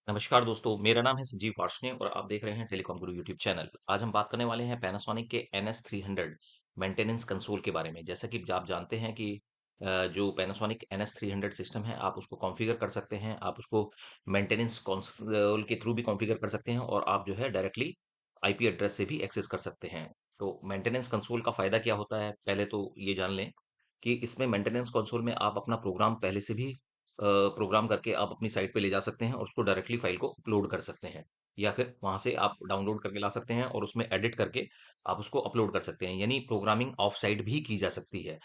नमस्कार दोस्तों, मेरा नाम है संजीव वार्ष्णेय और आप देख रहे हैं टेलीकॉम गुरु यूट्यूब चैनल। आज हम बात करने वाले हैं पैनासोनिक के NS300 मेंटेनेंस कंसोल के बारे में। जैसा कि आप जानते हैं कि जो पैनासोनिक NS300 सिस्टम है, आप उसको कॉन्फ़िगर कर सकते हैं, आप उसको मेंटेनेंस कंसोल के थ्रू भी कॉन्फ़िगर कर सकते हैं और आप जो है डायरेक्टली आईपी एड्रेस से भी एक्सेस कर सकते हैं। तो मेंटेनेंस कंसोल का फ़ायदा क्या होता है, पहले तो ये जान लें कि इसमें मेंटेनेंस कंसोल में आप अपना प्रोग्राम पहले से भी प्रोग्राम करके आप अपनी साइट पे ले जा सकते हैं और उसको डायरेक्टली फाइल को अपलोड कर सकते हैं, या फिर वहां से आप डाउनलोड करके ला सकते हैं और उसमें एडिट करके आप उसको अपलोड कर सकते हैं। यानी प्रोग्रामिंग ऑफ साइट भी की जा सकती है।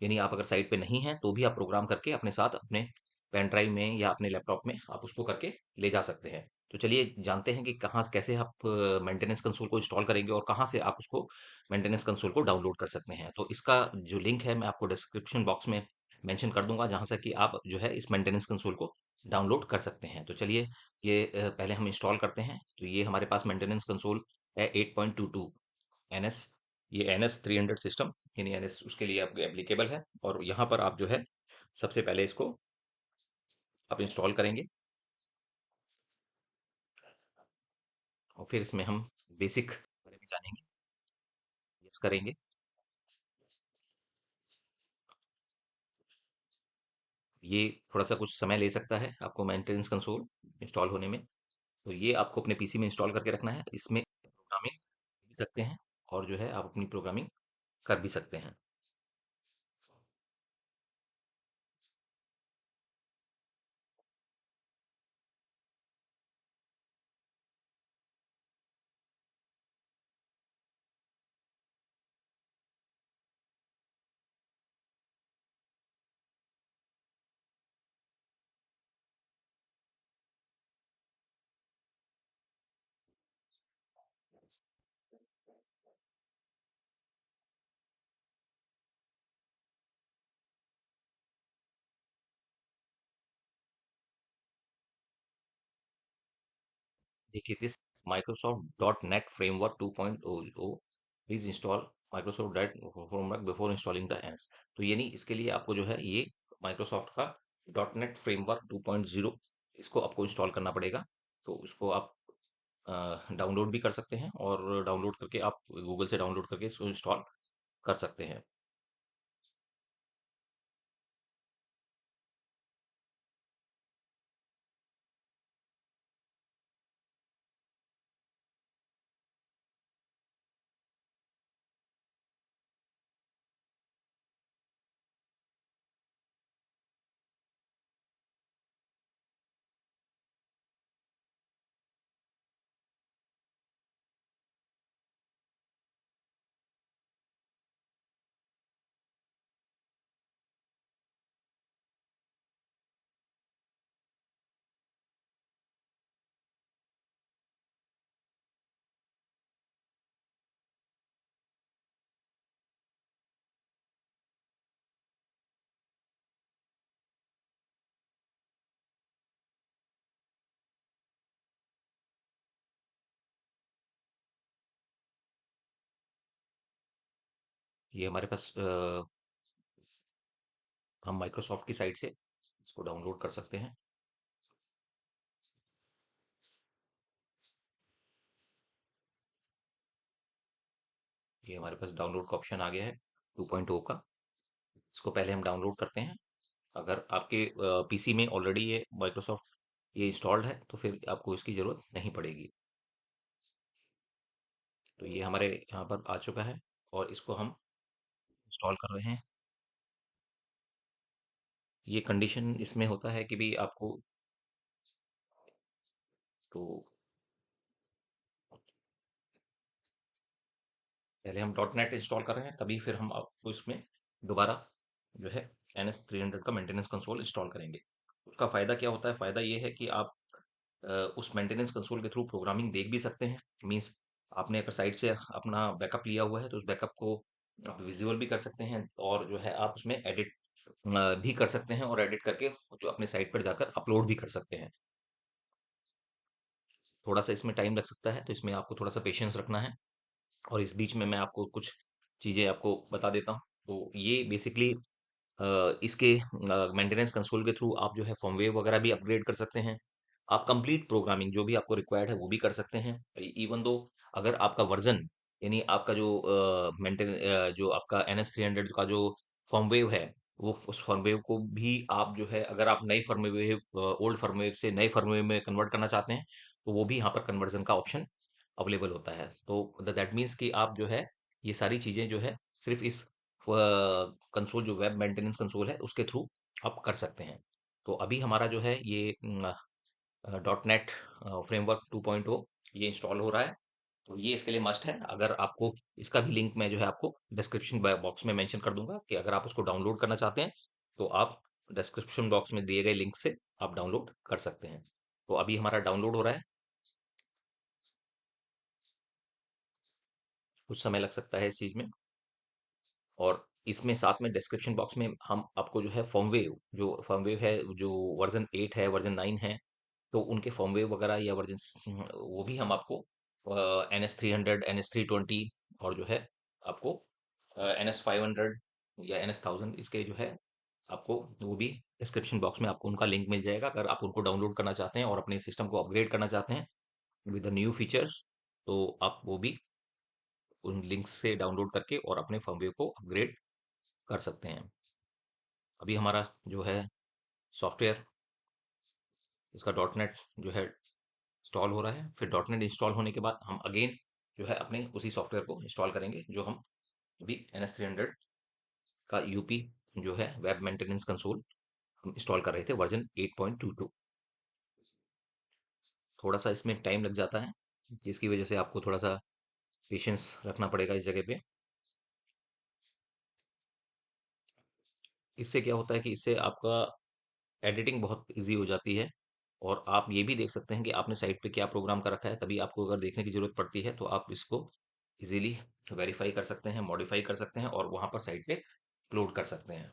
यानी आप अगर साइट पे नहीं हैं तो भी आप प्रोग्राम करके अपने साथ अपने पेन ड्राइव में या अपने लैपटॉप में आप उसको करके ले जा सकते हैं। तो चलिए जानते हैं कि कहाँ कैसे आप मेंटेनेंस कंसोल को इंस्टॉल करेंगे और कहाँ से आप उसको मेंटेनेंस कंसोल को डाउनलोड कर सकते हैं। तो इसका जो लिंक है मैं आपको डिस्क्रिप्शन बॉक्स में मेंशन कर दूंगा, जहां से कि आप जो है इस मेंटेनेंस कंसोल को डाउनलोड कर सकते हैं। तो चलिए ये पहले हम इंस्टॉल करते हैं। तो ये हमारे पास मेंटेनेंस कंसोल है 8.22 एनएस। ये NS300 सिस्टम यानी एनएस उसके लिए आपको एप्लीकेबल है। और यहाँ पर आप जो है सबसे पहले इसको आप इंस्टॉल करेंगे और फिर इसमें हम बेसिक बारे में जानेंगे। यस करेंगे। ये थोड़ा सा कुछ समय ले सकता है आपको मेंटेनेंस कंसोल इंस्टॉल होने में। तो ये आपको अपने पीसी में इंस्टॉल करके रखना है। इसमें प्रोग्रामिंग भी सकते हैं और जो है आप अपनी प्रोग्रामिंग कर भी सकते हैं। देखिए, this Microsoft dot net framework 2.0 please install Microsoft dot framework before installing the ends. तो यानी इसके लिए आपको जो है ये माइक्रोसॉफ्ट का डॉट नेट फ्रेमवर्क 2.0 इसको आपको इंस्टॉल करना पड़ेगा। तो उसको आप डाउनलोड भी कर सकते हैं और डाउनलोड करके आप गूगल से डाउनलोड करके इसको इंस्टॉल कर सकते हैं। ये हमारे पास हम माइक्रोसॉफ्ट की साइट से इसको डाउनलोड कर सकते हैं। ये हमारे पास डाउनलोड का ऑप्शन आ गया है 2.0 का। इसको पहले हम डाउनलोड करते हैं। अगर आपके पीसी में ऑलरेडी ये माइक्रोसॉफ्ट ये इंस्टॉल्ड है तो फिर आपको इसकी ज़रूरत नहीं पड़ेगी। तो ये हमारे यहाँ पर आ चुका है और इसको हम इंस्टॉल कर रहे हैं। ये कंडीशन इसमें होता है कि भी आपको तो पहले हम डॉट नेट इंस्टॉल कर रहे हैं, तभी फिर हम आपको इसमें दोबारा जो है NS300 का मेंटेनेंस कंसोल इंस्टॉल करेंगे। उसका फ़ायदा क्या होता है? फ़ायदा ये है कि आप उस मेंटेनेंस कंसोल के थ्रू प्रोग्रामिंग देख भी सकते हैं। मीन्स आपने अगर साइट से अपना बैकअप लिया हुआ है तो उस बैकअप को आप विजुअल भी कर सकते हैं और जो है आप उसमें एडिट भी कर सकते हैं और एडिट करके जो अपने साइट पर जाकर अपलोड भी कर सकते हैं। थोड़ा सा इसमें टाइम लग सकता है, तो इसमें आपको थोड़ा सा पेशेंस रखना है। और इस बीच में मैं आपको कुछ चीज़ें आपको बता देता हूँ। तो ये बेसिकली इसके मेंटेनेंस कंसोल के थ्रू आप जो है फर्मवेयर वगैरह भी अपग्रेड कर सकते हैं। आप कंप्लीट प्रोग्रामिंग जो भी आपको रिक्वायर्ड है वो भी कर सकते हैं। इवन दो अगर आपका वर्जन, यानी आपका जो मेंटेन जो आपका NS 300 का जो फर्मवेव है, वो उस फर्मवेव को भी आप जो है, अगर आप नई फर्मवेव ओल्ड फर्मवेव से नए फर्मवेव में कन्वर्ट करना चाहते हैं, तो वो भी यहाँ पर कन्वर्जन का ऑप्शन अवेलेबल होता है। तो दैट मीन्स कि आप जो है ये सारी चीजें जो है सिर्फ इस कंसोल, जो वेब मेंटेनेंस कंसोल है, उसके थ्रू आप कर सकते हैं। तो अभी हमारा जो है ये डॉट नेट फ्रेमवर्क 2.0 ये इंस्टॉल हो रहा है। तो ये इसके लिए मस्ट है। अगर आपको इसका भी लिंक मैं जो है आपको डिस्क्रिप्शन बॉक्स में मेंशन कर दूंगा, कि अगर आप उसको डाउनलोड करना चाहते हैं तो आप डिस्क्रिप्शन बॉक्स में दिए गए लिंक से आप डाउनलोड कर सकते हैं। तो अभी हमारा डाउनलोड हो रहा है, कुछ समय लग सकता है इस चीज में। और इसमें साथ में डिस्क्रिप्शन बॉक्स में हम आपको जो है फर्मवेव, जो फर्मवेव है, जो वर्जन 8 है, वर्जन 9 है, तो उनके फर्मवेव वगैरह या वर्जन वो भी हम आपको NS 300, NS 320, और जो है आपको NS 500 या NS 1000, इसके जो है आपको वो भी डिस्क्रिप्शन बॉक्स में आपको उनका लिंक मिल जाएगा। अगर आप उनको डाउनलोड करना चाहते हैं और अपने सिस्टम को अपग्रेड करना चाहते हैं विद द न्यू फीचर्स, तो आप वो भी उन लिंक्स से डाउनलोड करके और अपने फर्मवेव को अपग्रेड कर सकते हैं। अभी हमारा जो है सॉफ्टवेयर, इसका डॉट नेट जो है इंस्टॉल हो रहा है। फिर डॉट नेट इंस्टॉल होने के बाद हम अगेन जो है अपने उसी सॉफ्टवेयर को इंस्टॉल करेंगे, जो हम अभी NS 300 का यूपी जो है वेब मेंटेनेंस कंसोल हम इंस्टॉल कर रहे थे वर्जन 8.22। थोड़ा सा इसमें टाइम लग जाता है, जिसकी वजह से आपको थोड़ा सा पेशेंस रखना पड़ेगा इस जगह पे। इससे क्या होता है कि इससे आपका एडिटिंग बहुत इजी हो जाती है, और आप ये भी देख सकते हैं कि आपने साइट पे क्या प्रोग्राम कर रखा है। कभी आपको अगर देखने की जरूरत पड़ती है तो आप इसको इजीली वेरीफाई कर सकते हैं, मॉडिफाई कर सकते हैं, और वहां पर साइट पे अपलोड कर सकते हैं।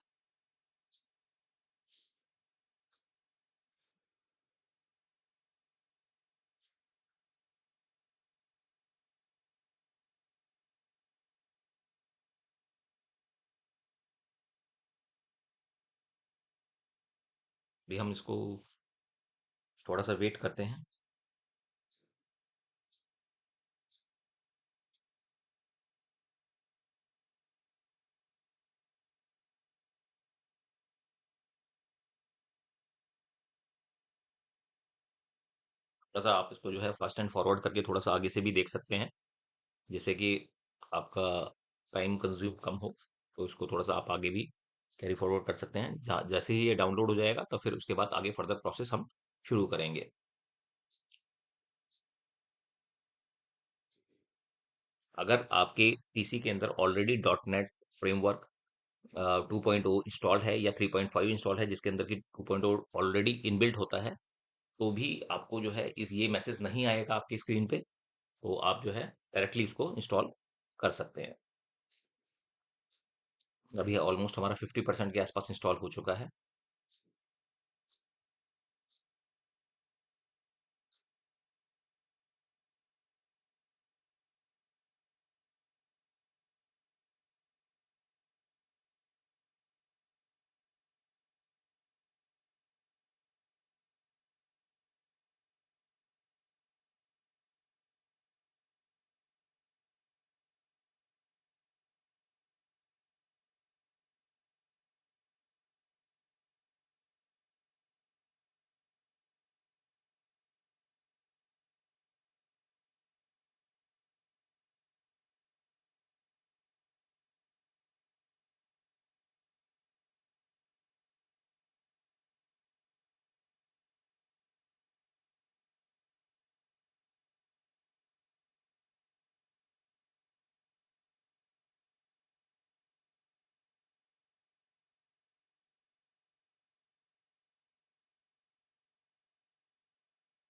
भी हम इसको थोड़ा सा वेट करते हैं। थोड़ा सा आप इसको जो है फास्ट एंड फॉरवर्ड करके थोड़ा सा आगे से भी देख सकते हैं, जिससे कि आपका टाइम कंज्यूम कम हो। तो इसको थोड़ा सा आप आगे भी कैरी फॉरवर्ड कर सकते हैं। जैसे ही ये डाउनलोड हो जाएगा तो फिर उसके बाद आगे फर्दर प्रोसेस हम शुरू करेंगे। अगर आपके पीसी के अंदर already dot net framework 2.0 install है या 3.5 इंस्टॉल है, जिसके अंदर की 2.0 ऑलरेडी इनबिल्ट होता है, तो भी आपको जो है इस ये मैसेज नहीं आएगा आपकी स्क्रीन पे। तो आप जो है डायरेक्टली इसको इंस्टॉल कर सकते हैं। अभी ऑलमोस्ट हमारा 50% के आसपास इंस्टॉल हो चुका है।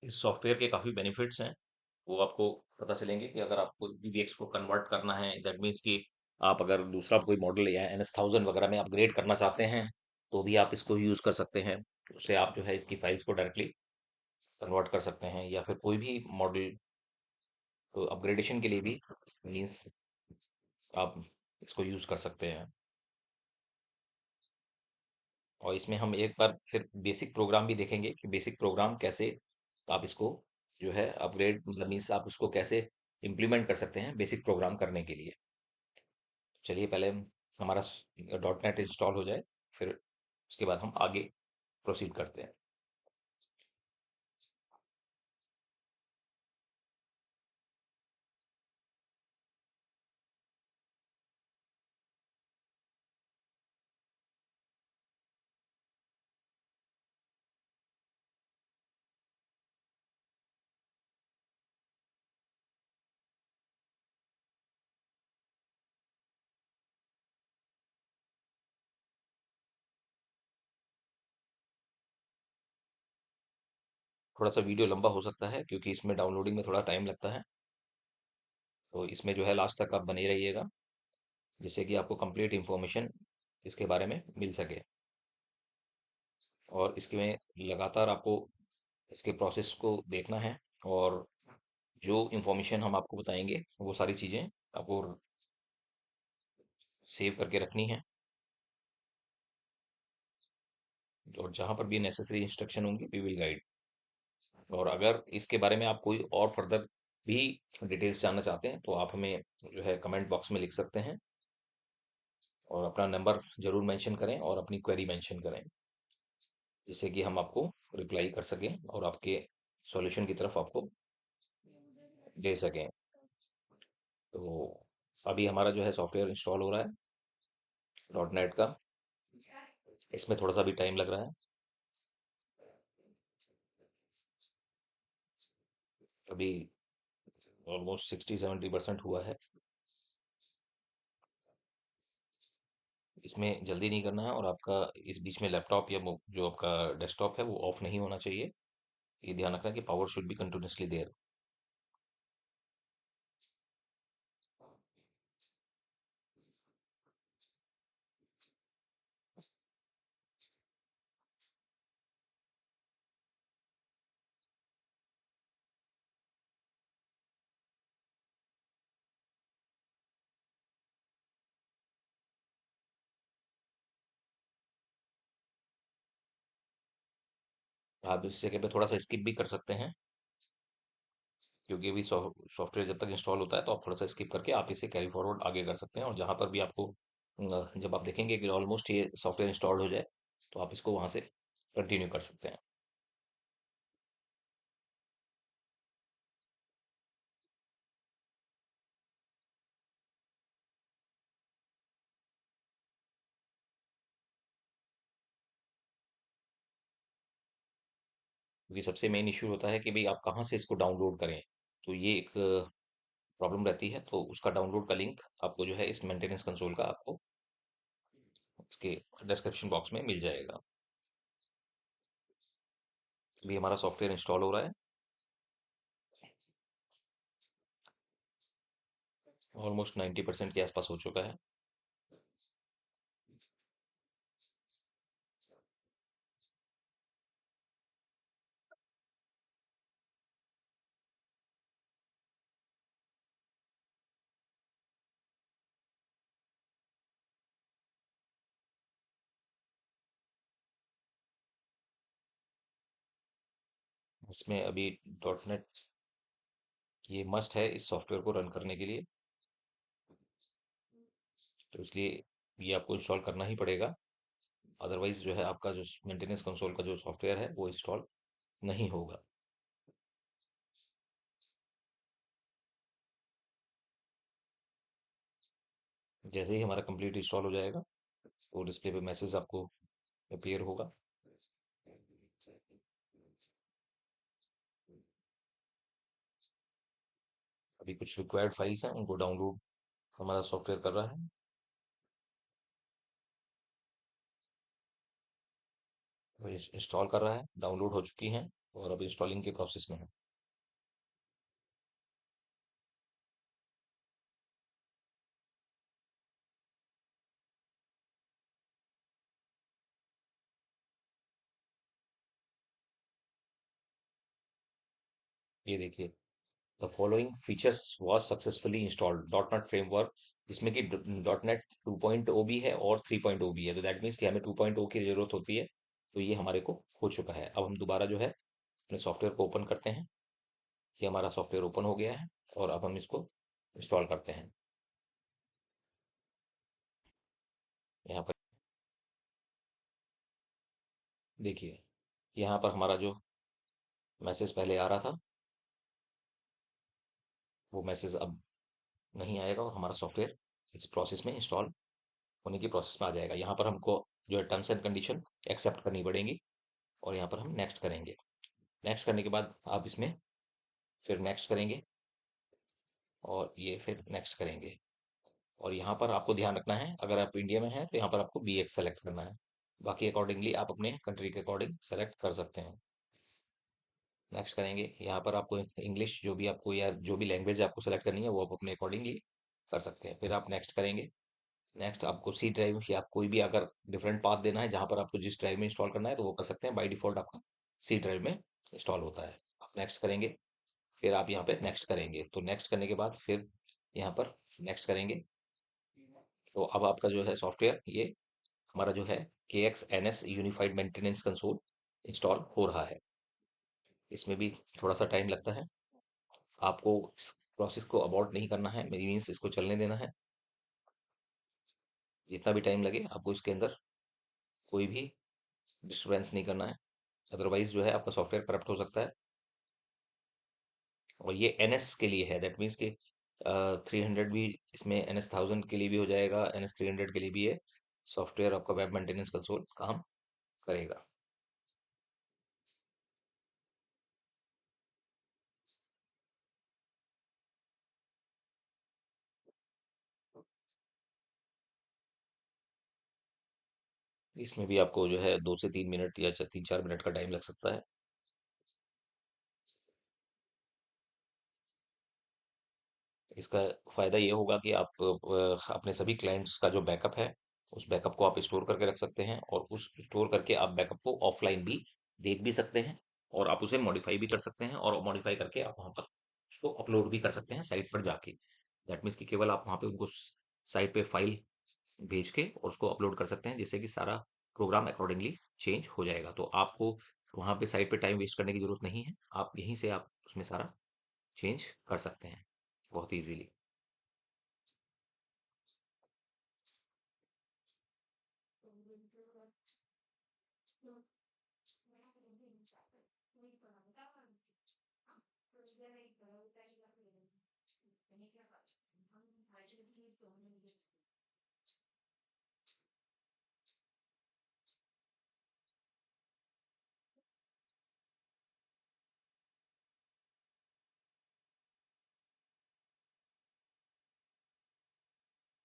इस सॉफ्टवेयर के काफी बेनिफिट्स हैं, वो आपको पता चलेंगे कि अगर आपको DVX को कन्वर्ट करना है, दैट मीन्स कि आप अगर दूसरा कोई मॉडल या NS 1000 वगैरह में अपग्रेड करना चाहते हैं, तो भी आप इसको यूज कर सकते हैं। उससे आप जो है इसकी फाइल्स को डायरेक्टली कन्वर्ट कर सकते हैं, या फिर कोई भी मॉडल को अपग्रेडेशन के लिए भी मीन्स आप इसको यूज कर सकते हैं। और इसमें हम एक बार फिर बेसिक प्रोग्राम भी देखेंगे कि बेसिक प्रोग्राम कैसे आप इसको जो है अपग्रेड मतलब मीन्स आप उसको कैसे इम्प्लीमेंट कर सकते हैं बेसिक प्रोग्राम करने के लिए। चलिए पहले हमारा डॉट नेट इंस्टॉल हो जाए, फिर उसके बाद हम आगे प्रोसीड करते हैं। थोड़ा सा वीडियो लंबा हो सकता है क्योंकि इसमें डाउनलोडिंग में थोड़ा टाइम लगता है, तो इसमें जो है लास्ट तक आप बने रहिएगा, जिससे कि आपको कंप्लीट इंफॉर्मेशन इसके बारे में मिल सके। और इसके में लगातार आपको इसके प्रोसेस को देखना है, और जो इंफॉर्मेशन हम आपको बताएंगे वो सारी चीज़ें आपको सेव करके रखनी है, और जहाँ पर भी नेसेसरी इंस्ट्रक्शन होंगी वी विल गाइड। और अगर इसके बारे में आप कोई और फर्दर भी डिटेल्स जानना चाहते हैं तो आप हमें जो है कमेंट बॉक्स में लिख सकते हैं, और अपना नंबर जरूर मेंशन करें और अपनी क्वेरी मेंशन करें, जिससे कि हम आपको रिप्लाई कर सकें और आपके सॉल्यूशन की तरफ आपको दे सकें। तो अभी हमारा जो है सॉफ्टवेयर इंस्टॉल हो रहा है डॉट नेट का, इसमें थोड़ा सा भी टाइम लग रहा है। अभी ऑलमोस्ट 60-70% हुआ है। इसमें जल्दी नहीं करना है, और आपका इस बीच में लैपटॉप या जो आपका डेस्कटॉप है वो ऑफ नहीं होना चाहिए। ये ध्यान रखना कि power should be continuously there. आप इस जगह पे थोड़ा सा स्किप भी कर सकते हैं, क्योंकि अभी सॉफ्टवेयर जब तक इंस्टॉल होता है तो आप थोड़ा सा स्किप करके आप इसे कैरी फॉरवर्ड आगे कर सकते हैं, और जहां पर भी आपको जब आप देखेंगे कि ऑलमोस्ट ये सॉफ्टवेयर इंस्टॉल्ड हो जाए तो आप इसको वहां से कंटिन्यू कर सकते हैं। क्योंकि सबसे मेन इश्यू होता है कि भाई आप कहाँ से इसको डाउनलोड करें, तो ये एक प्रॉब्लम रहती है। तो उसका डाउनलोड का लिंक आपको जो है इस मेंटेनेंस कंसोल का आपको इसके डिस्क्रिप्शन बॉक्स में मिल जाएगा। अभी हमारा सॉफ्टवेयर इंस्टॉल हो रहा है, ऑलमोस्ट 90% के आसपास हो चुका है। उसमें अभी डॉट नेट ये मस्ट है इस सॉफ्टवेयर को रन करने के लिए, तो इसलिए ये आपको इंस्टॉल करना ही पड़ेगा। अदरवाइज जो है आपका जो मेंटेनेंस कंसोल का जो सॉफ्टवेयर है वो इंस्टॉल नहीं होगा। जैसे ही हमारा कंप्लीट इंस्टॉल हो जाएगा तो डिस्प्ले पे मैसेज आपको अपीयर होगा। अभी कुछ रिक्वायर्ड फाइल्स हैं उनको डाउनलोड हमारा सॉफ्टवेयर कर रहा है। इंस्टॉल कर रहा है, डाउनलोड हो चुकी हैं और अब इंस्टॉलिंग के प्रोसेस में है। ये देखिए, the following features was successfully installed dot net framework, जिसमें कि डॉट नेट 2.0 भी है और 3.0 भी है। तो दैट मीन्स कि हमें 2.0 की जरूरत होती है, तो ये हमारे को हो चुका है। अब हम दोबारा जो है अपने सॉफ्टवेयर को ओपन करते हैं। ये हमारा सॉफ्टवेयर ओपन हो गया है और अब हम इसको इंस्टॉल करते हैं। यहाँ पर देखिए, यहाँ पर हमारा जो मैसेज पहले आ रहा था वो मैसेज अब नहीं आएगा और हमारा सॉफ्टवेयर इस प्रोसेस में इंस्टॉल होने की प्रोसेस में आ जाएगा। यहाँ पर हमको जो है टर्म्स एंड कंडीशन एक्सेप्ट करनी पड़ेंगी और यहाँ पर हम नेक्स्ट करेंगे। नेक्स्ट करने के बाद आप इसमें फिर नेक्स्ट करेंगे और ये फिर नेक्स्ट करेंगे। और यहाँ पर आपको ध्यान रखना है, अगर आप इंडिया में हैं तो यहाँ पर आपको BX सेलेक्ट करना है। बाकी अकॉर्डिंगली आप अपने कंट्री के अकॉर्डिंग सेलेक्ट कर सकते हैं। नेक्स्ट करेंगे। यहाँ पर आपको इंग्लिश जो भी आपको या जो भी लैंग्वेज आपको सेलेक्ट करनी है वो आप अपने अकॉर्डिंगली कर सकते हैं। फिर आप नेक्स्ट करेंगे। नेक्स्ट आपको सी ड्राइव या कोई भी अगर डिफरेंट पाथ देना है जहाँ पर आपको जिस ड्राइव में इंस्टॉल करना है तो वो कर सकते हैं। बाय डिफॉल्ट आपका सी ड्राइव में इंस्टॉल होता है। आप नेक्स्ट करेंगे। फिर आप यहाँ पे नेक्स्ट करेंगे। तो नेक्स्ट करने के बाद फिर यहाँ पर नेक्स्ट करेंगे। तो अब आपका जो है सॉफ्टवेयर ये हमारा जो है KXNS unified maintenance console install हो रहा है। इसमें भी थोड़ा सा टाइम लगता है। आपको इस प्रोसेस को अबॉर्ट नहीं करना है, मीन्स इसको चलने देना है। जितना भी टाइम लगे आपको इसके अंदर कोई भी डिस्टरबेंस नहीं करना है, अदरवाइज जो है आपका सॉफ्टवेयर करप्ट हो सकता है। और ये NS के लिए है, दैट मीन्स कि 300 भी इसमें NS 1000 के लिए भी हो जाएगा, NS 300 के लिए भी है। सॉफ्टवेयर आपका वेब मेंटेनेंस कंसोल काम करेगा। इसमें भी आपको जो है 2 से 3 मिनट या 3-4 मिनट का टाइम लग सकता है। इसका फायदा ये होगा कि आप अपने सभी क्लाइंट्स का जो बैकअप है उस बैकअप को आप स्टोर करके रख सकते हैं और उस स्टोर करके आप बैकअप को ऑफलाइन भी देख भी सकते हैं और आप उसे मॉडिफाई भी कर सकते हैं और मॉडिफाई करके आप वहां पर उसको अपलोड भी कर सकते हैं साइट पर जाके। दैट मीन्स कि केवल आप वहां पे उनको साइट पे फाइल भेज के और उसको अपलोड कर सकते हैं, जिससे कि सारा प्रोग्राम अकॉर्डिंगली चेंज हो जाएगा। तो आपको वहां पे साइट पे टाइम वेस्ट करने की जरूरत नहीं है, आप यहीं से आप उसमें सारा चेंज कर सकते हैं बहुत इजीली।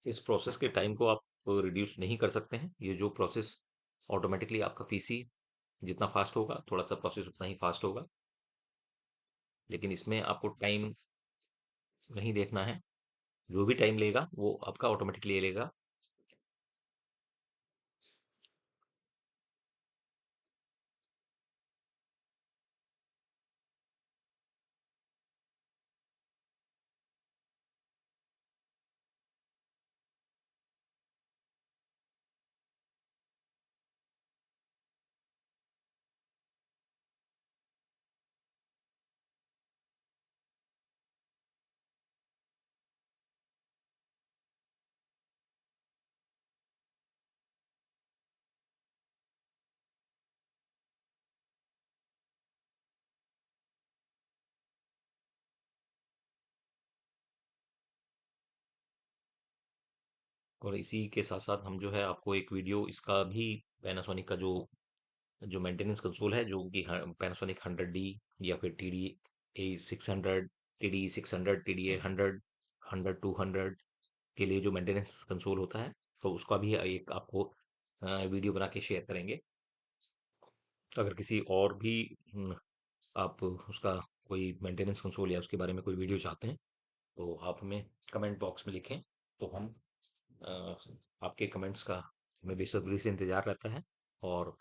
इस प्रोसेस के टाइम को आप रिड्यूस नहीं कर सकते हैं। ये जो प्रोसेस ऑटोमेटिकली आपका PC जितना फास्ट होगा थोड़ा सा प्रोसेस उतना ही फास्ट होगा, लेकिन इसमें आपको टाइम नहीं देखना है। जो भी टाइम लेगा वो आपका ऑटोमेटिकली ले लेगा। और इसी के साथ साथ हम जो है आपको एक वीडियो इसका भी, पैनासोनिक का जो मेंटेनेंस कंसोल है जो कि पैनासोनिक 100D या फिर TD-A600, TD-600, TD-A100, 100-200 के लिए जो मेंटेनेंस कंसोल होता है, तो उसका भी एक आपको वीडियो बना के शेयर करेंगे। अगर किसी और भी आप उसका कोई मेंटेनेंस कंसोल या उसके बारे में कोई वीडियो चाहते हैं तो आप हमें कमेंट बॉक्स में लिखें। तो हम अ, आपके कमेंट्स का हमें बेसब्री से इंतजार रहता है और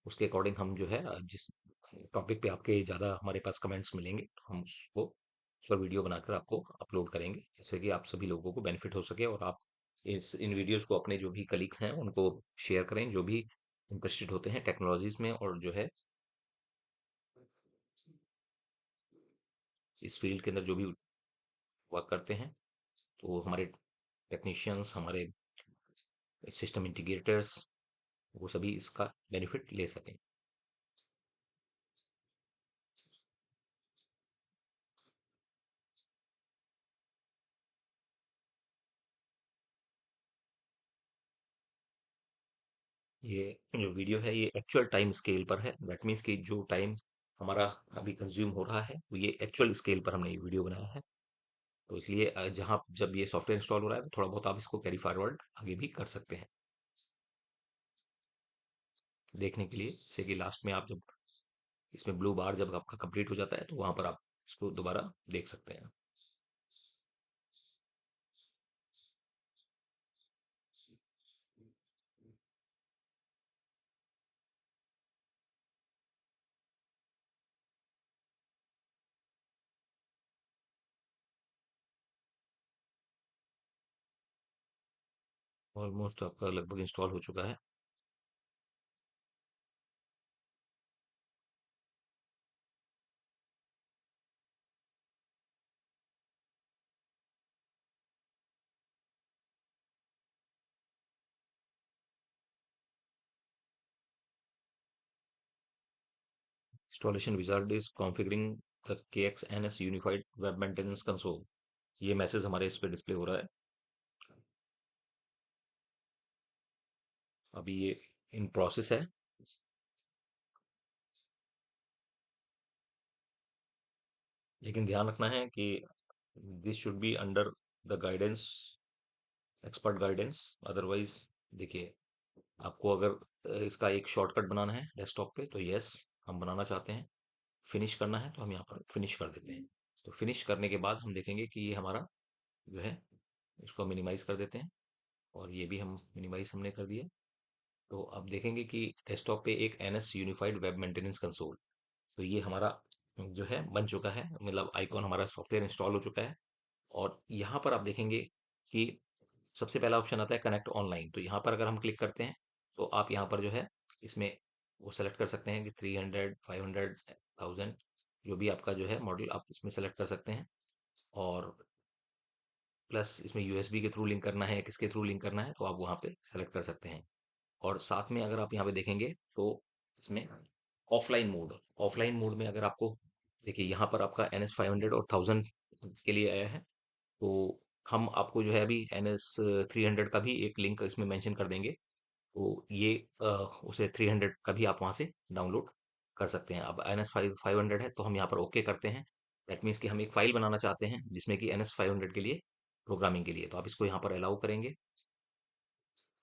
उसके अकॉर्डिंग हम जो है जिस टॉपिक पे आपके ज़्यादा हमारे पास कमेंट्स मिलेंगे तो हम उसको उस पर वीडियो बनाकर आपको अपलोड करेंगे, जिससे कि आप सभी लोगों को बेनिफिट हो सके और आप इस इन वीडियोस को अपने जो भी कलीग्स हैं उनको शेयर करें, जो भी इंटरेस्टेड होते हैं टेक्नोलॉजीज में और जो है इस फील्ड के अंदर जो भी वर्क करते हैं, तो हमारे टेक्नीशियंस, हमारे सिस्टम इंटीग्रेटर्स, वो सभी इसका बेनिफिट ले सकें। ये जो वीडियो है ये एक्चुअल टाइम स्केल पर है। दैट मीन्स कि जो टाइम हमारा अभी कंज्यूम हो रहा है वो ये एक्चुअल स्केल पर हमने ये वीडियो बनाया है। तो इसलिए जहाँ जब ये सॉफ्टवेयर इंस्टॉल हो रहा है तो थोड़ा बहुत आप इसको कैरी फॉरवर्ड आगे भी कर सकते हैं देखने के लिए, जैसे कि लास्ट में आप जब इसमें ब्लू बार जब आपका कंप्लीट हो जाता है तो वहां पर आप इसको दोबारा देख सकते हैं। ऑलमोस्ट आपका लगभग इंस्टॉल हो चुका है। Installation wizard is configuring the KXNS unified web maintenance console. ये मैसेज हमारे इस पे डिस्प्ले हो रहा है अभी, ये इन प्रोसेस है। लेकिन ध्यान रखना है कि this should be under the guidance, expert guidance. Otherwise देखिए, आपको अगर इसका एक शॉर्टकट बनाना है डेस्कटॉप पे तो यस, हम बनाना चाहते हैं। फिनिश करना है तो हम यहाँ पर फिनिश कर देते हैं। तो फिनिश करने के बाद हम देखेंगे कि ये हमारा जो है, इसको मिनिमाइज कर देते हैं। और ये भी हम मिनिमाइज हमने कर दिया। तो अब देखेंगे कि डेस्कटॉप पे एक NS unified web maintenance console, तो ये हमारा जो है बन चुका है, मतलब आइकॉन हमारा सॉफ्टवेयर इंस्टॉल हो चुका है। और यहाँ पर आप देखेंगे कि सबसे पहला ऑप्शन आता है कनेक्ट ऑनलाइन। तो यहाँ पर अगर हम क्लिक करते हैं तो आप यहाँ पर जो है इसमें वो सेलेक्ट कर सकते हैं कि 300, 500, 1000, जो भी आपका जो है मॉडल आप इसमें सेलेक्ट कर सकते हैं। और प्लस इसमें USB के थ्रू लिंक करना है या किसके थ्रू लिंक करना है तो आप वहाँ पे सेलेक्ट कर सकते हैं। और साथ में अगर आप यहाँ पे देखेंगे तो इसमें ऑफलाइन मोड में अगर आपको, देखिए यहाँ पर आपका NS 500 और 1000 के लिए आया है। तो हम आपको जो है अभी NS 300 का भी एक लिंक इसमें मेंशन कर देंगे। तो ये उसे 300 का भी आप वहां से डाउनलोड कर सकते हैं। अब NS 500 है तो हम यहाँ पर ओके करते हैं। दैट मीन्स कि हम एक फाइल बनाना चाहते हैं जिसमें कि NS 500 के लिए प्रोग्रामिंग के लिए, तो आप इसको यहाँ पर अलाउ करेंगे।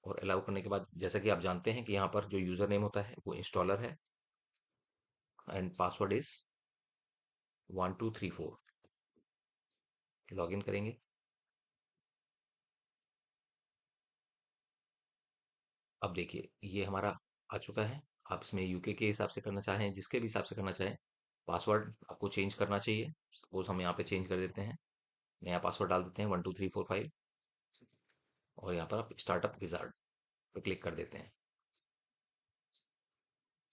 और अलाउ करने के बाद जैसा कि आप जानते हैं कि यहाँ पर जो यूजर नेम होता है वो इंस्टॉलर है and password is 1234। Log in करेंगे। अब देखिए ये हमारा आ चुका है। आप इसमें UK के हिसाब से करना चाहें, जिसके भी हिसाब से करना चाहें, पासवर्ड आपको चेंज करना चाहिए। सपोज हम यहाँ पे चेंज कर देते हैं, नया पासवर्ड डाल देते हैं 12345। और यहाँ पर आप स्टार्टअप विजार्ड पे क्लिक कर देते हैं।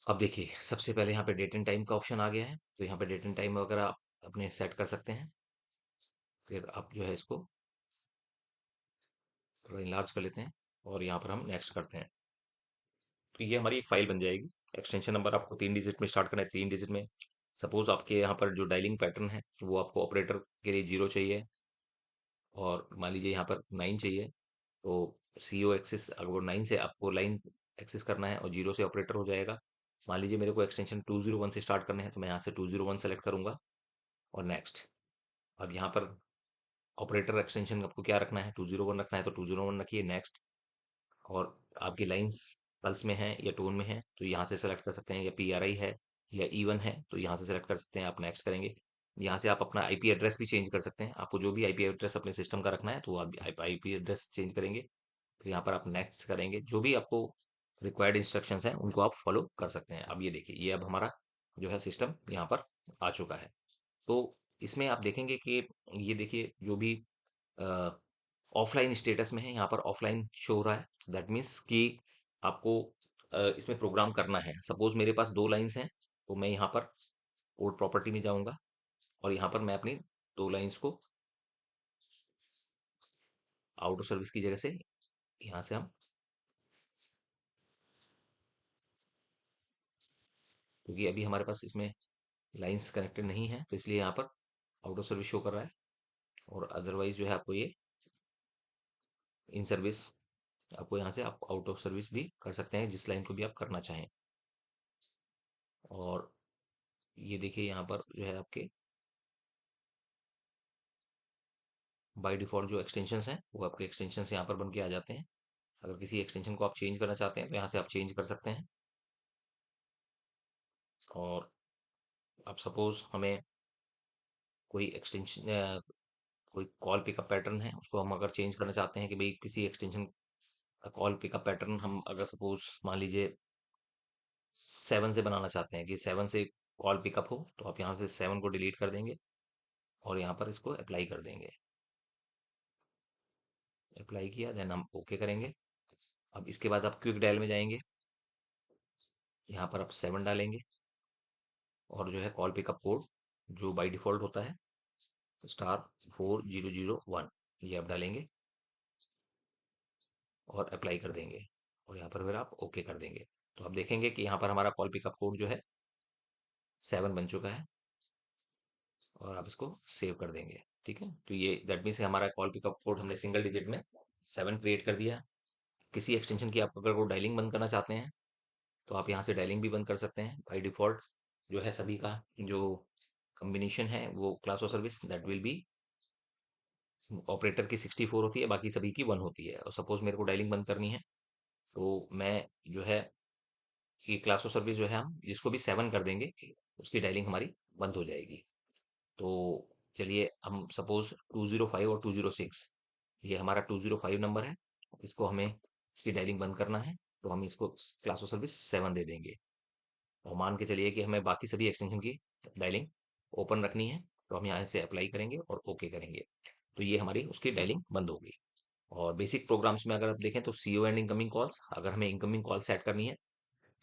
अब देखिए सबसे पहले यहाँ पे डेट एंड टाइम का ऑप्शन आ गया है, तो यहाँ पे डेट एंड टाइम वगैरह आप अपने सेट कर सकते हैं। फिर आप जो है इसको थोड़ा इनलार्ज कर लेते हैं और यहाँ पर हम नेक्स्ट करते हैं। तो ये हमारी एक फाइल बन जाएगी। एक्सटेंशन नंबर आपको 3 डिजिट में स्टार्ट करना है, 3 डिजिट में। सपोज आपके यहाँ पर जो डायलिंग पैटर्न है वो आपको ऑपरेटर के लिए 0 चाहिए, और मान लीजिए यहाँ पर 9 चाहिए। तो CO एक्सिस, अगर वो 9 से आपको लाइन एक्सेस करना है और 0 से ऑपरेटर हो जाएगा। मान लीजिए मेरे को एक्सटेंशन 201 से स्टार्ट करने हैं तो मैं यहाँ से 201 सेलेक्ट करूंगा और नेक्स्ट। अब यहाँ पर ऑपरेटर एक्सटेंशन आपको क्या रखना है, 201 रखना है तो 201 रखिए, नेक्स्ट। और आपकी लाइंस पल्स में है या टोन में है तो यहाँ से सेलेक्ट कर सकते हैं, या PRI है या E1 है तो यहाँ से सेलेक्ट कर सकते हैं, आप नेक्स्ट करेंगे। यहाँ से आप अपना IP एड्रेस भी चेंज कर सकते हैं, आपको जो भी IP एड्रेस अपने सिस्टम का रखना है तो आप IP एड्रेस चेंज करेंगे। फिर यहाँ पर आप नेक्स्ट करेंगे, जो भी आपको रिक्वायर्ड इंस्ट्रक्शंस हैं उनको आप फॉलो कर सकते हैं। अब ये देखिए ये अब हमारा जो है सिस्टम यहाँ पर आ चुका है। तो इसमें आप देखेंगे कि ये देखिए जो भी ऑफलाइन स्टेटस में है यहाँ पर ऑफलाइन शो हो रहा है। दैट मीन्स कि आपको इसमें प्रोग्राम करना है। सपोज मेरे पास 2 लाइंस हैं तो मैं यहाँ पर कोड प्रॉपर्टी में जाऊंगा और यहाँ पर मैं अपनी दो लाइंस को आउट ऑफ सर्विस की जगह से यहाँ से हम, क्योंकि अभी हमारे पास इसमें लाइंस कनेक्टेड नहीं है तो इसलिए यहाँ पर आउट ऑफ सर्विस शो कर रहा है। और अदरवाइज जो है आपको ये इन सर्विस, आपको यहाँ से आप आउट ऑफ सर्विस भी कर सकते हैं जिस लाइन को भी आप करना चाहें। और ये देखिए यहाँ पर जो है आपके बाय डिफॉल्ट जो एक्सटेंशंस हैं वो आपके एक्सटेंशंस यहाँ पर बन के आ जाते हैं। अगर किसी एक्सटेंशन को आप चेंज करना चाहते हैं तो यहाँ से आप चेंज कर सकते हैं। और आप सपोज हमें कोई एक्सटेंशन, कोई कॉल पिकअप पैटर्न है उसको हम अगर चेंज करना चाहते हैं कि भाई किसी एक्सटेंशन का कॉल पिकअप पैटर्न हम अगर सपोज मान लीजिए 7 से बनाना चाहते हैं कि 7 से कॉल पिकअप हो, तो आप यहाँ से 7 को डिलीट कर देंगे और यहाँ पर इसको अप्लाई कर देंगे। अप्लाई किया, देन हम ओके करेंगे। अब इसके बाद आप क्विक डायल में जाएंगे, यहाँ पर आप 7 डालेंगे और जो है कॉल पिकअप कोड जो बाय डिफॉल्ट होता है *4001, ये आप डालेंगे और अप्लाई कर देंगे। और यहाँ पर फिर आप ओके कर देंगे। तो आप देखेंगे कि यहाँ पर हमारा कॉल पिकअप कोड जो है 7 बन चुका है और आप इसको सेव कर देंगे। ठीक है, तो ये दैट मीन्स हमारा कॉल पिकअप कोड हमने सिंगल डिजिट में 7 क्रिएट कर दिया। किसी एक्सटेंशन की आप अगर वो डायलिंग बंद करना चाहते हैं तो आप यहाँ से डायलिंग भी बंद कर सकते हैं। बाई डिफॉल्ट जो है सभी का जो कम्बिनेशन है वो class of service that will be operator की 64 होती है, बाकी सभी की 1 होती है। और सपोज मेरे को डायलिंग बंद करनी है तो मैं जो है ये क्लास ऑफ सर्विस जो है हम जिसको भी 7 कर देंगे उसकी डायलिंग हमारी बंद हो जाएगी। तो चलिए हम सपोज 205 और 206, ये हमारा 205 नंबर है, इसको हमें इसकी डायलिंग बंद करना है तो हम इसको क्लास ऑफ सर्विस 7 दे देंगे। और मान के चलिए कि हमें बाकी सभी एक्सटेंशन की डायलिंग ओपन रखनी है तो हम यहाँ से अप्लाई करेंगे और ओके करेंगे। तो ये हमारी उसकी डायलिंग बंद होगी। और बेसिक प्रोग्राम्स में अगर आप देखें तो सीओ एंड इनकमिंग कॉल्स, अगर हमें इनकमिंग कॉल सेट करनी है,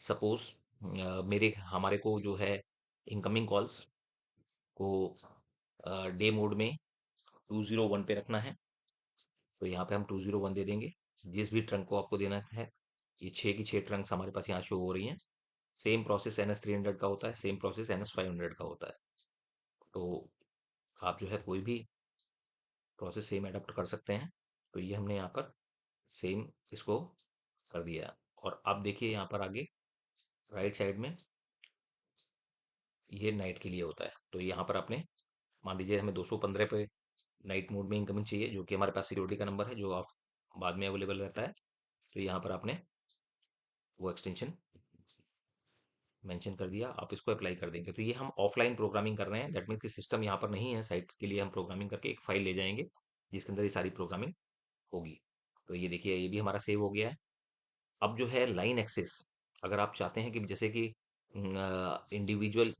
सपोज मेरे हमारे को जो है इनकमिंग कॉल्स को डे मोड में 201 पे रखना है तो यहाँ पे हम 201 दे देंगे। जिस भी ट्रंक को आपको देना है, ये 6 की 6 ट्रंक्स हमारे पास यहाँ शो हो रही हैं। सेम प्रोसेस NS 300 का होता है, सेम प्रोसेस NS 500 का होता है। तो आप जो है कोई भी प्रोसेस सेम एडप्ट कर सकते हैं। तो ये हमने यहाँ पर सेम इसको कर दिया। और अब देखिए यहाँ पर आगे राइट साइड में ये नाइट के लिए होता है। तो यहाँ पर आपने मान लीजिए हमें 215 पे नाइट मोड में इनकमिंग चाहिए जो कि हमारे पास सिक्योरिटी का नंबर है जो आप बाद में अवेलेबल रहता है। तो यहाँ पर आपने वो एक्सटेंशन मेंशन कर दिया, आप इसको अप्लाई कर देंगे। तो ये हम ऑफलाइन प्रोग्रामिंग कर रहे हैं, दैट मीन कि सिस्टम यहाँ पर नहीं है, साइट के लिए हम प्रोग्रामिंग करके एक फाइल ले जाएंगे जिसके अंदर ये सारी प्रोग्रामिंग होगी। तो ये देखिए ये भी हमारा सेव हो गया है। अब जो है लाइन एक्सेस, अगर आप चाहते हैं कि जैसे कि इंडिविजुअल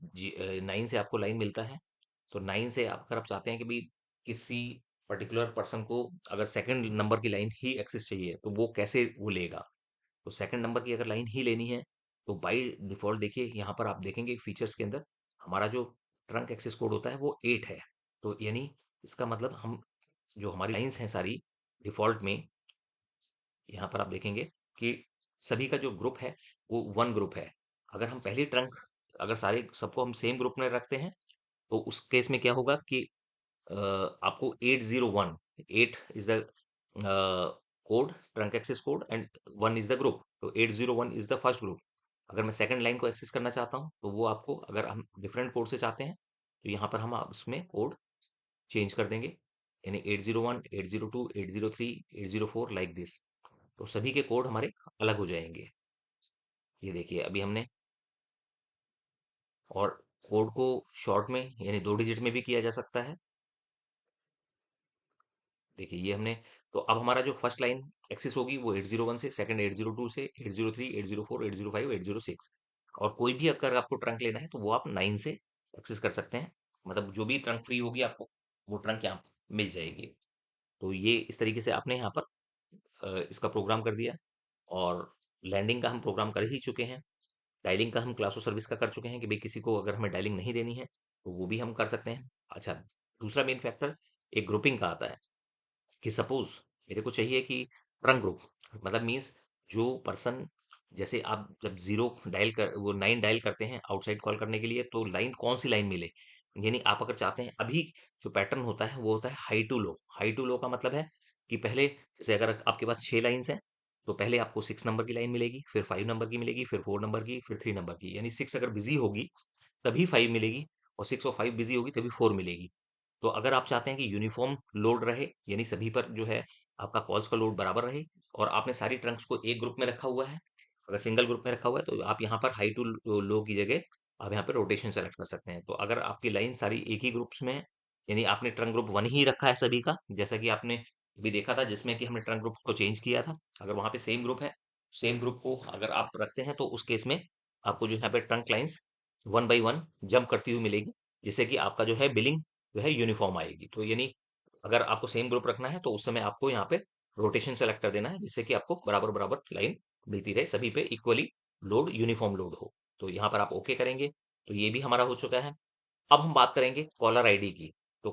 9 से आपको लाइन मिलता है तो 9 से अगर आप चाहते हैं कि भी किसी पर्टिकुलर पर्सन को अगर सेकंड नंबर की लाइन ही एक्सेस चाहिए तो वो कैसे वो लेगा। तो सेकंड नंबर की अगर लाइन ही लेनी है तो बाय डिफॉल्ट देखिए यहाँ पर आप देखेंगे फीचर्स के अंदर हमारा जो ट्रंक एक्सेस कोड होता है वो 8 है। तो यानी इसका मतलब हम जो हमारी लाइंस हैं सारी डिफॉल्ट में, यहाँ पर आप देखेंगे कि सभी का जो ग्रुप है वो 1 ग्रुप है। अगर हम पहली ट्रंक अगर सारे सबको हम सेम ग्रुप में रखते हैं तो उस केस में क्या होगा कि आपको 801, 8 is the code, trunk access code and 1 is the group, तो 801 इज द फर्स्ट ग्रुप। अगर मैं सेकंड लाइन को एक्सेस करना चाहता हूँ तो वो आपको अगर हम डिफरेंट कोड से चाहते हैं तो यहाँ पर हम उसमें कोड चेंज कर देंगे, यानी 801, 802, 803, 804 लाइक दिस। तो सभी के कोड हमारे अलग हो जाएंगे। ये देखिए अभी हमने, और कोड को शॉर्ट में यानी 2 डिजिट में भी किया जा सकता है। देखिए ये हमने, तो अब हमारा जो फर्स्ट लाइन एक्सेस होगी वो 801 से, सेकंड 802 से, 803, 804, 805, 806। और कोई भी अगर आपको ट्रंक लेना है तो वो आप 9 से एक्सेस कर सकते हैं। मतलब जो भी ट्रंक फ्री होगी आपको वो ट्रंक यहाँ मिल जाएगी। तो ये इस तरीके से आपने यहाँ पर इसका प्रोग्राम कर दिया। और लैंडिंग का हम प्रोग्राम कर ही चुके हैं। डायलिंग का हम क्लास ऑफ सर्विस का कर चुके हैं कि भाई किसी को अगर हमें डायलिंग नहीं देनी है तो वो भी हम कर सकते हैं। अच्छा, दूसरा मेन फैक्टर एक ग्रुपिंग का आता है कि सपोज मेरे को चाहिए कि ट्रंक ग्रुप, मतलब मीन्स जो पर्सन, जैसे आप जब जीरो डायल कर वो 9 डायल करते हैं आउटसाइड कॉल करने के लिए, तो लाइन कौन सी लाइन मिले, यानी आप अगर चाहते हैं अभी, जो पैटर्न होता है वो होता है high to low. High to low का मतलब है कि पहले, जैसे अगर आपके पास 6 लाइन्स हैं, तो पहले आपको 6 नंबर की लाइन मिलेगी, फिर 5 नंबर की मिलेगी, फिर 4 नंबर की, फिर 3 नंबर की, यानी 6 अगर बिजी होगी तभी 5 मिलेगी, और 6 और 5 बिजी होगी तभी 4 मिलेगी। तो अगर आप चाहते हैं कि यूनिफॉर्म लोड रहे, यानी सभी पर जो है आपका कॉल्स का लोड बराबर रहे, और आपने सारी ट्रंक्स को एक ग्रुप में रखा हुआ है, अगर सिंगल ग्रुप में रखा हुआ है तो आप यहाँ पर हाई टू लो की जगह आप यहाँ पे रोटेशन सेलेक्ट कर सकते हैं। तो अगर आपकी लाइन सारी एक ही ग्रुप्स में है, यानी आपने ट्रंक ग्रुप वन ही रखा है सभी का, जैसा कि आपने भी देखा था जिसमें कि हमने ट्रंक ग्रुप को चेंज किया था, अगर वहां पे सेम ग्रुप है, सेम ग्रुप को अगर आप रखते हैं, तो उस केस में आपको जो यहाँ पे trunk lines one by one jump करती हुई मिलेगी, जिससे कि आपका जो है बिलिंग जो है यूनिफॉर्म आएगी। तो यानी अगर आपको सेम ग्रुप रखना है तो उस समय आपको यहाँ पे रोटेशन सेलेक्ट कर देना है, जिससे कि आपको बराबर बराबर लाइन मिलती रहे, सभी पे इक्वली लोड, यूनिफॉर्म लोड हो। तो यहाँ पर आप ओके करेंगे, तो ये भी हमारा हो चुका है। अब हम बात करेंगे कॉलर आईडी की। तो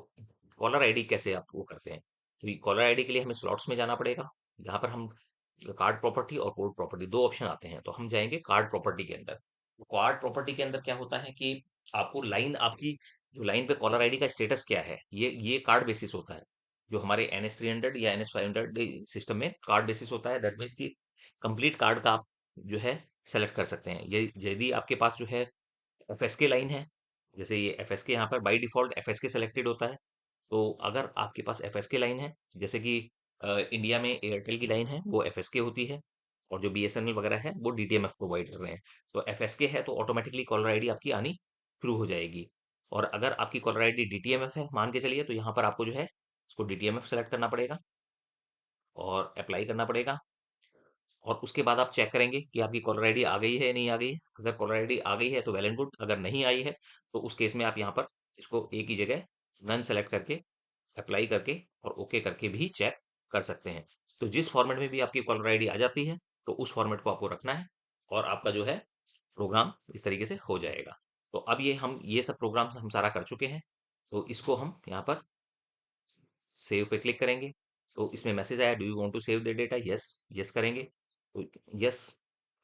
कॉलर आईडी कैसे आप वो करते हैं, तो ये कॉलर आईडी के लिए हमें स्लॉट्स में जाना पड़ेगा, जहाँ पर हम कार्ड प्रॉपर्टी और पोर्ट प्रॉपर्टी दो ऑप्शन आते हैं, तो हम जाएंगे कार्ड प्रॉपर्टी के अंदर। तो कार्ड प्रॉपर्टी के अंदर क्या होता है कि आपको लाइन, आपकी जो लाइन पे कॉलर आईडी का स्टेटस क्या है, ये कार्ड बेसिस होता है। जो हमारे NS 300 या NS 500 सिस्टम में कार्ड बेसिस होता है, दैट मीन्स की कंप्लीट कार्ड का आप जो है सेलेक्ट कर सकते हैं। ये यदि आपके पास जो है FSK लाइन है, जैसे ये FSK यहाँ पर बाय डिफॉल्ट FSK सेलेक्टेड होता है, तो अगर आपके पास FSK लाइन है, जैसे कि इंडिया में एयरटेल की लाइन है वो FSK होती है, और जो BSNL वगैरह है वो DTMF प्रोवाइड कर रहे हैं, तो FSK है तो ऑटोमेटिकली कॉलर आईडी आपकी आनी शुरू हो जाएगी। और अगर आपकी कॉलर आईडी DTMF है मान के चलिए, तो यहाँ पर आपको जो है उसको DTMF सेलेक्ट करना पड़ेगा और अप्लाई करना पड़ेगा, और उसके बाद आप चेक करेंगे कि आपकी कॉलर आईडी आ गई है या नहीं आ गई है। अगर कॉलर आईडी आ गई है तो वेल एंड गुड, अगर नहीं आई है तो उस केस में आप यहाँ पर इसको एक ही जगह नन सेलेक्ट करके अप्लाई करके और ओके करके भी चेक कर सकते हैं। तो जिस फॉर्मेट में भी आपकी कॉलर आईडी आ जाती है, तो उस फॉर्मेट को आपको रखना है, और आपका जो है प्रोग्राम इस तरीके से हो जाएगा। तो अब ये सब प्रोग्राम हम सारा कर चुके हैं, तो इसको हम यहाँ पर सेव पे क्लिक करेंगे। तो इसमें मैसेज आया, do you want to save the data, yes, yes करेंगे, तो यस।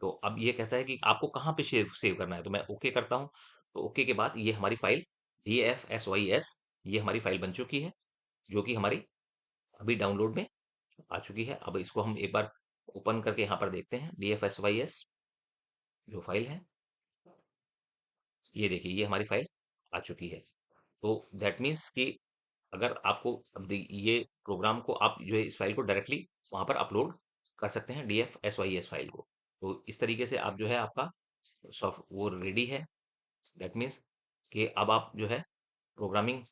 तो अब ये कहता है कि आपको कहाँ पे सेव सेव करना है, तो मैं ओके करता हूँ। तो ओके के बाद ये हमारी फाइल DFSYS, ये हमारी फाइल बन चुकी है, जो कि हमारी अभी डाउनलोड में आ चुकी है। अब इसको हम एक बार ओपन करके यहाँ पर देखते हैं, DFSYS जो फाइल है, ये देखिए ये हमारी फाइल आ चुकी है। तो दैट मीन्स कि अगर आपको अब ये प्रोग्राम को आप जो है इस फाइल को डायरेक्टली वहां पर अपलोड कर सकते हैं, DFSYS फाइल को। तो इस तरीके से आप जो है आपका सॉफ्ट वो रेडी है, दैट मीन्स कि अब आप जो है प्रोग्रामिंग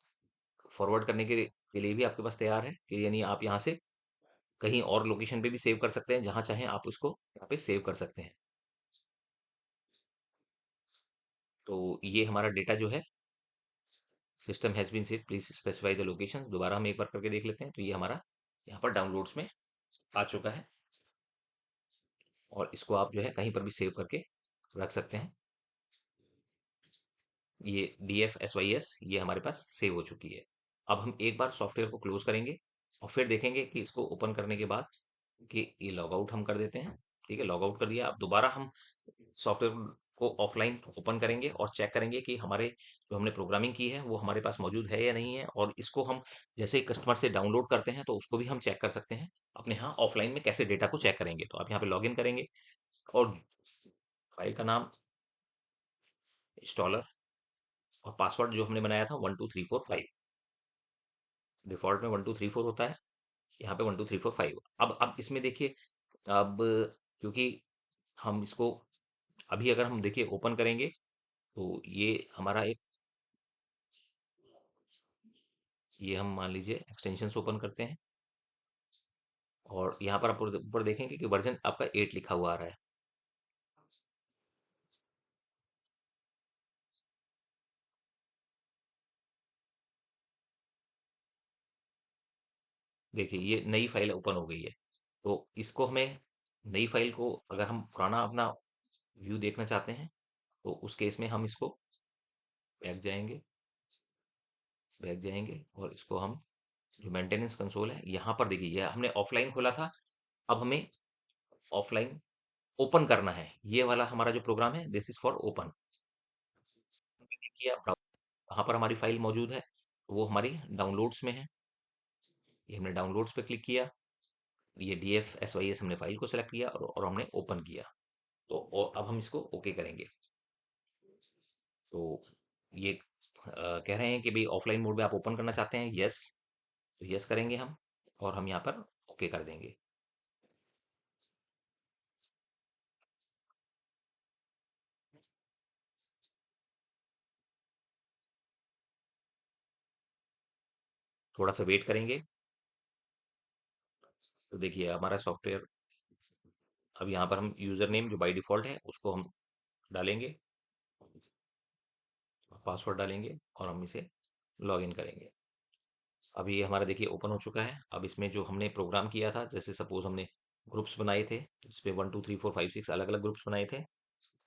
फॉरवर्ड करने के लिए भी आपके पास तैयार है, कि यानी आप यहाँ से कहीं और लोकेशन पे भी सेव कर सकते हैं, जहाँ चाहें आप उसको यहाँ पे सेव कर सकते हैं। तो ये हमारा डेटा जो है, system has been save, please specify the location, दोबारा हम एक बार करके देख लेते हैं। तो ये हमारा यहाँ पर डाउनलोड्स में आ चुका है, और इसको आप जो है कहीं पर भी सेव करके रख सकते हैं। ये DFSYS ये हमारे पास सेव हो चुकी है। अब हम एक बार सॉफ्टवेयर को क्लोज करेंगे, और फिर देखेंगे कि इसको ओपन करने के बाद कि ये लॉग आउट हम कर देते हैं। ठीक है, लॉग आउट कर दिया। अब दोबारा हम सॉफ्टवेयर को ऑफलाइन ओपन करेंगे और चेक करेंगे कि हमारे जो हमने प्रोग्रामिंग की है वो हमारे पास मौजूद है या नहीं है, और इसको हम जैसे कस्टमर से डाउनलोड करते हैं तो उसको भी हम चेक कर सकते हैं अपने यहाँ ऑफलाइन में, कैसे डेटा को चेक करेंगे। तो आप यहाँ पे लॉग इन करेंगे, और फाइल का नाम इंस्टॉलर, और पासवर्ड जो हमने बनाया था 12345, डिफॉल्ट में 1234 होता है, यहाँ पे 12345। अब इसमें देखिए, अब क्योंकि हम इसको अभी अगर हम देखिए ओपन करेंगे, तो ये हमारा एक, ये हम मान लीजिए एक्सटेंशन से ओपन करते हैं, और यहाँ पर आप ऊपर देखेंगे कि वर्जन आपका 8 लिखा हुआ आ रहा है। देखिए ये नई फाइल ओपन हो गई है। तो इसको हमें, नई फाइल को अगर हम पुराना अपना व्यू देखना चाहते हैं, तो उस केस में हम इसको बैक जाएंगे, बैक जाएंगे और इसको हम जो मेंटेनेंस कंसोल है यहाँ पर देखिए, ये हमने ऑफलाइन खोला था, अब हमें ऑफलाइन ओपन करना है। ये वाला हमारा जो प्रोग्राम है, दिस इज फॉर ओपन किया। वहां पर हमारी फाइल मौजूद है, वो हमारी डाउनलोड्स में है। ये हमने डाउनलोड्स पे क्लिक किया, ये DFSYS हमने फाइल को सेलेक्ट किया और हमने ओपन किया। तो और अब हम इसको ओके करेंगे। तो ये कह रहे हैं कि भाई ऑफलाइन मोड में आप ओपन करना चाहते हैं, यस। तो यस करेंगे हम, और हम यहाँ पर ओके कर देंगे। थोड़ा सा वेट करेंगे। तो देखिए हमारा सॉफ्टवेयर, अब यहाँ पर हम यूजर नेम जो बाय डिफॉल्ट है उसको हम डालेंगे, पासवर्ड डालेंगे और हम इसे लॉग इन करेंगे। अभी ये हमारा देखिए ओपन हो चुका है। अब इसमें जो हमने प्रोग्राम किया था, जैसे सपोज हमने ग्रुप्स बनाए थे, इस पे 1 2 3 4 5 6 अलग अलग ग्रुप्स बनाए थे।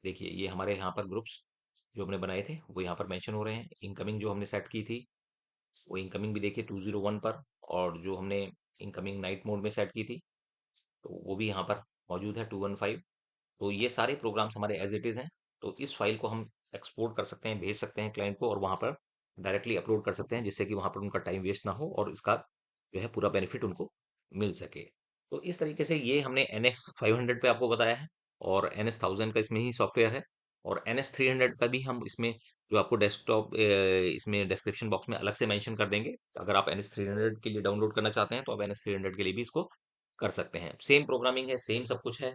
देखिए ये हमारे यहाँ पर ग्रुप्स जो हमने बनाए थे वो यहाँ पर मेंशन हो रहे हैं। इनकमिंग जो हमने सेट की थी, वो इनकमिंग भी देखिए 201 पर, और जो हमने इनकमिंग नाइट मोड में सेट की थी, तो वो भी यहाँ पर मौजूद है 215। तो ये सारे प्रोग्राम्स हमारे एज इट इज़ हैं। तो इस फाइल को हम एक्सपोर्ट कर सकते हैं, भेज सकते हैं क्लाइंट को, और वहाँ पर डायरेक्टली अपलोड कर सकते हैं, जिससे कि वहाँ पर उनका टाइम वेस्ट ना हो और इसका जो है पूरा बेनिफिट उनको मिल सके। तो इस तरीके से ये हमने NS 500 पे आपको बताया है, और NS 1000 का इसमें ही सॉफ्टवेयर है। और NS 300 का भी हम इसमें जो आपको डेस्कटॉप इसमें डिस्क्रिप्शन बॉक्स में अलग से मेंशन कर देंगे। अगर आप NS 300 के लिए डाउनलोड करना चाहते हैं तो आप NS 300 के लिए भी इसको कर सकते हैं। सेम प्रोग्रामिंग है, सेम सब कुछ है।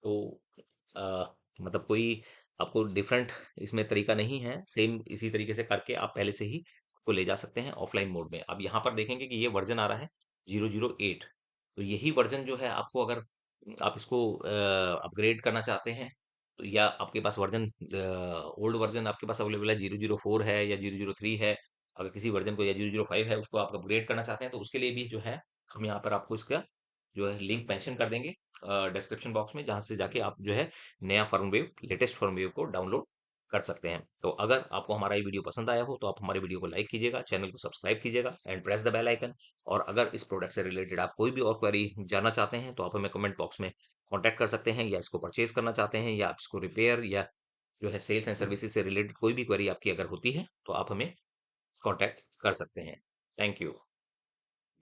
तो मतलब कोई आपको डिफरेंट इसमें तरीका नहीं है, सेम इसी तरीके से करके आप पहले से ही को ले जा सकते हैं ऑफलाइन मोड में। अब यहाँ पर देखेंगे कि ये वर्जन आ रहा है 008। तो यही वर्जन जो है, आपको अगर आप इसको अपग्रेड करना चाहते हैं, तो या आपके पास वर्जन ओल्ड वर्जन आपके पास अवेलेबल है, 004 है या 003 है, अगर किसी वर्जन को, या 005 है, उसको आप अपग्रेड करना चाहते हैं, तो उसके लिए भी जो है हम यहाँ पर आपको इसका जो है लिंक मेंशन कर देंगे डिस्क्रिप्शन बॉक्स में, जहां से जाके आप जो है नया फर्मवेव, लेटेस्ट फर्मवेव को डाउनलोड कर सकते हैं। तो अगर आपको हमारा ये वीडियो पसंद आया हो तो आप हमारे वीडियो को लाइक कीजिएगा, चैनल को सब्सक्राइब कीजिएगा and press the bell icon. और अगर इस प्रोडक्ट से रिलेटेड आप कोई भी और क्वेरी जानना चाहते हैं तो आप हमें कमेंट बॉक्स में कॉन्टैक्ट कर सकते हैं, या इसको परचेज करना चाहते हैं, या आप इसको रिपेयर या जो है सेल्स एंड सर्विसेज से रिलेटेड कोई भी क्वेरी आपकी अगर होती है तो आप हमें कॉन्टैक्ट कर सकते हैं। Thank you.